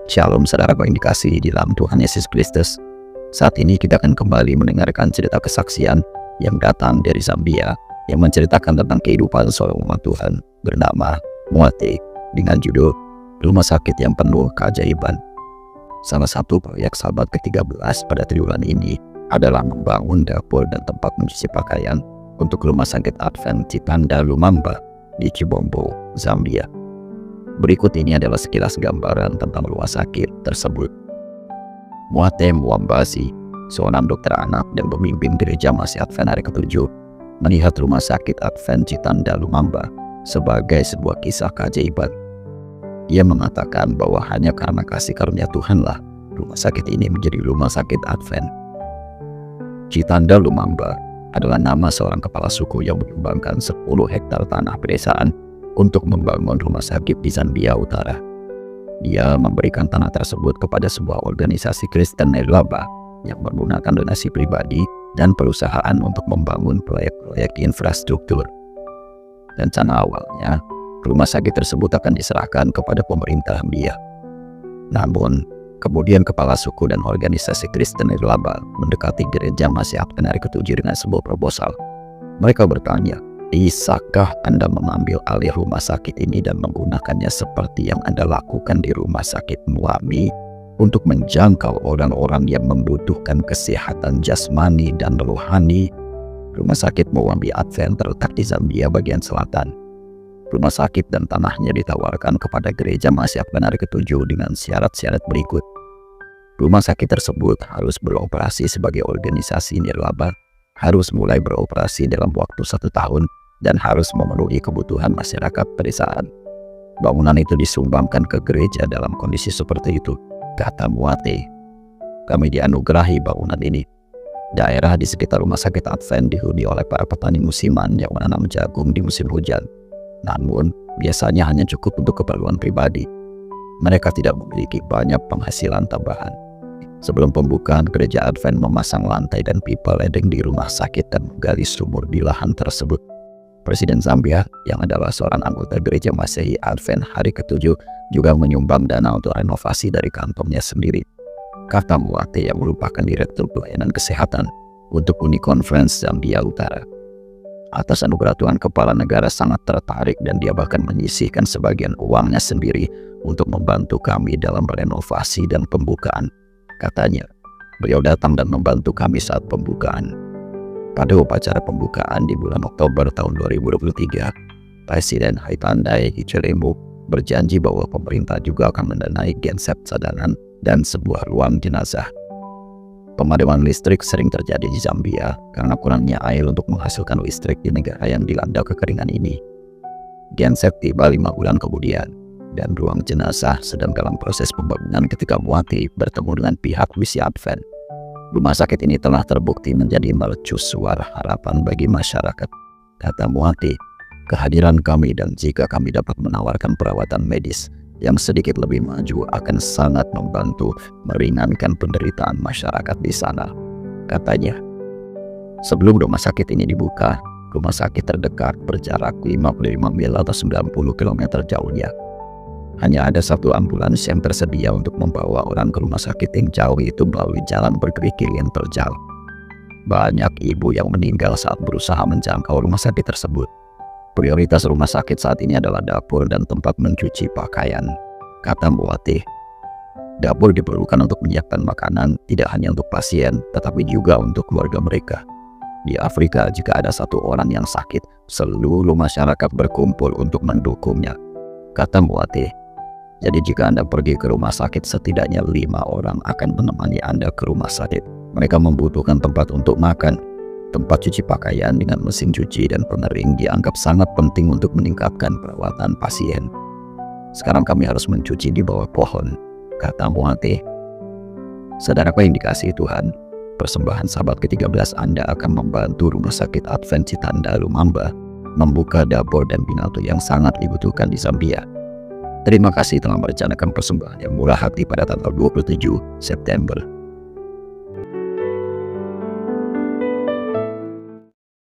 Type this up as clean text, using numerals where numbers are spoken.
Shalom saudaraku yang dikasihi di dalam Tuhan Yesus Kristus. Saat ini kita akan kembali mendengarkan cerita kesaksian yang datang dari Zambia yang menceritakan tentang kehidupan seorang umat Tuhan bernama Moate dengan judul Rumah Sakit yang Penuh Keajaiban. Salah satu proyek sahabat ke-13 pada triwulan ini adalah membangun dapur dan tempat mencuci pakaian untuk Rumah Sakit Advent Chitanda Lumumba di Chibombo, Zambia. Berikut ini adalah sekilas gambaran tentang rumah sakit tersebut. Moate Mwambasi, seorang dokter anak dan pemimpin gereja Masih Advent hari ke-7, melihat Rumah Sakit Advent Chitanda Lumumba sebagai sebuah kisah keajaiban. Ia mengatakan bahwa hanya karena kasih karunia Tuhanlah rumah sakit ini menjadi rumah sakit Advent. Chitanda Lumumba adalah nama seorang kepala suku yang menyumbangkan 10 hektar tanah pedesaan untuk membangun rumah sakit di Zambia Utara. Dia memberikan tanah tersebut kepada sebuah organisasi Kristen nirlaba yang menggunakan donasi pribadi dan perusahaan untuk membangun proyek-proyek infrastruktur. Rencana awalnya, rumah sakit tersebut akan diserahkan kepada pemerintah Zambia. Namun, kemudian kepala suku dan organisasi Kristen nirlaba mendekati gereja Masih Advent hari ke-7 dengan sebuah proposal. Mereka bertanya, "Bisakah Anda mengambil alih rumah sakit ini dan menggunakannya seperti yang Anda lakukan di rumah sakit Mwami untuk menjangkau orang-orang yang membutuhkan kesehatan jasmani dan rohani?" Rumah sakit Mwami Advent terletak di Zambia bagian selatan. Rumah sakit dan tanahnya ditawarkan kepada gereja Masih Advent hari ke-7 dengan syarat-syarat berikut. Rumah sakit tersebut harus beroperasi sebagai organisasi nirlaba, harus mulai beroperasi dalam waktu 1 tahun, dan harus memenuhi kebutuhan masyarakat pedesaan. Bangunan itu disumbangkan ke gereja dalam kondisi seperti itu, kata Moate. Kami dianugerahi bangunan ini. Daerah di sekitar rumah sakit Advent dihuni oleh para petani musiman yang menanam jagung di musim hujan. Namun, biasanya hanya cukup untuk keperluan pribadi. Mereka tidak memiliki banyak penghasilan tambahan. Sebelum pembukaan, gereja Advent memasang lantai dan pipa ledeng di rumah sakit dan menggali sumur di lahan tersebut. Presiden Zambia yang adalah seorang anggota gereja Masehi Advent hari ke-7 juga menyumbang dana untuk renovasi dari kantongnya sendiri, kata Moate yang merupakan Direktur Pelayanan Kesehatan untuk Uni Conference Zambia Utara. Atas anugerah Tuhan, kepala negara sangat tertarik dan dia bahkan menyisihkan sebagian uangnya sendiri untuk membantu kami dalam renovasi dan pembukaan. Katanya, beliau datang dan membantu kami saat pembukaan. Pada upacara pembukaan di bulan Oktober tahun 2023, Presiden Haitandai Hichilema berjanji bahwa pemerintah juga akan mendanai genset cadangan dan sebuah ruang jenazah. Pemadaman listrik sering terjadi di Zambia karena kurangnya air untuk menghasilkan listrik di negara yang dilanda kekeringan ini. Genset tiba 5 bulan kemudian, dan ruang jenazah sedang dalam proses pembangunan ketika Moate bertemu dengan pihak misi Advent. Rumah sakit ini telah terbukti menjadi mercusuar harapan bagi masyarakat, kata Moate. Kehadiran kami dan jika kami dapat menawarkan perawatan medis yang sedikit lebih maju akan sangat membantu meringankan penderitaan masyarakat di sana, katanya. Sebelum rumah sakit ini dibuka, rumah sakit terdekat berjarak 55 mil atau 90 km jauhnya. Hanya ada 1 ambulans yang tersedia untuk membawa orang ke rumah sakit yang jauh itu melalui jalan berkerikil yang terjal. Banyak ibu yang meninggal saat berusaha menjangkau rumah sakit tersebut. Prioritas rumah sakit saat ini adalah dapur dan tempat mencuci pakaian, kata Moate. Dapur diperlukan untuk menyiapkan makanan tidak hanya untuk pasien, tetapi juga untuk keluarga mereka. Di Afrika, jika ada 1 orang yang sakit, seluruh masyarakat berkumpul untuk mendukungnya, kata Moate. Jadi jika Anda pergi ke rumah sakit, setidaknya 5 orang akan menemani Anda ke rumah sakit. Mereka membutuhkan tempat untuk makan. Tempat cuci pakaian dengan mesin cuci dan pengering dianggap sangat penting untuk meningkatkan perawatan pasien. Sekarang kami harus mencuci di bawah pohon, kata Moate. Saudaraku yang dikasihi Tuhan, persembahan sahabat ke-13 Anda akan membantu Rumah Sakit Advent Chitanda Lumumba membuka dapur dan pinato yang sangat dibutuhkan di Zambia. Terima kasih telah merencanakan persembahan yang murah hati pada tanggal 27 September